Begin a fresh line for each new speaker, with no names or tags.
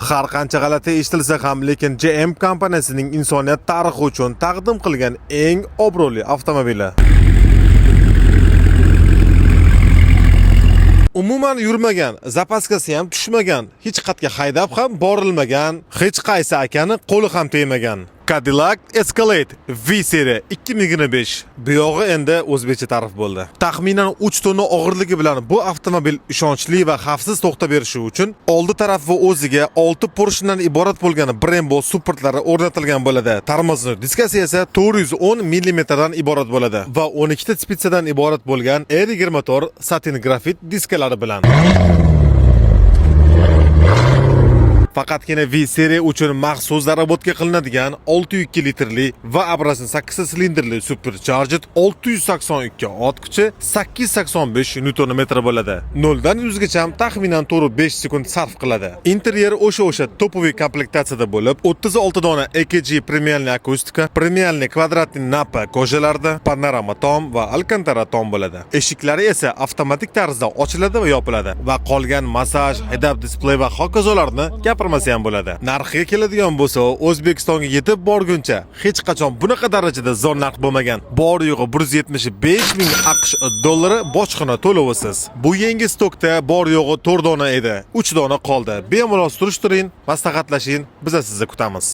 Har qancha g'alati eshitilsa ham, lekin GM kompaniyasining insoniyat tarixi uchun taqdim qilgan eng obro'li avtomobili. Umuman yurmagan, zapaskasi ham tushmagan, hech qatga haydab ham borilmagan, hech qaysi akani qo'li ham tegmagan. Cadillac Escalade V-seriya 2025. Bu yog'i endi o'zbekcha ta'rif bo'ldi. Taxminan 3 tonna og'irligi bilan bu avtomobil ishonchli va xavfsiz to'xtab berishi uchun oldi taraf va o'ziga 6 porshundan iborat bo'lgan Brembo supportlari o'rnatilgan bo'ladi. Tormozning diskasi esa 410 mm dan iborat bo'ladi va 12 ta spitsadan iborat bo'lgan R24 satin grafit diskalari bilan. Faqatgina V-seriya uchun maxsus zarobatga qilinadigan 602 litrli va abrasin 8 silindrli supercharged 682 ot kuchi 885 Nm bo'ladi. 0 dan 100 gacha taxminan 5 sekund sarf qiladi. Interyer o'sha topoviy komplektatsiyada bo'lib, 36 dona EKG premialniy akustika, premialniy kvadratniy napa ko'jalarda, panorama tom va alkantara tom bo'ladi. Eshiklari esa avtomatik tarzda ochiladi va yopiladi va qolgan massaj, head-up display va hokazolarni gapirmasa ham bo'ladi. Narxiga keladigan bo'lsa, O'zbekistonga yetib borguncha hech qachon bunaqa darajada zo'r narx bo'lmagan. Bor yo'g'i 175 ming AQSh dollari bojxona to'lovisiz. Bu yangi stokda bor yo'g'i 4 dona edi. 3 dona qoldi. Bemalol surishtiring, maslahatlashing, biz sizni kutamiz.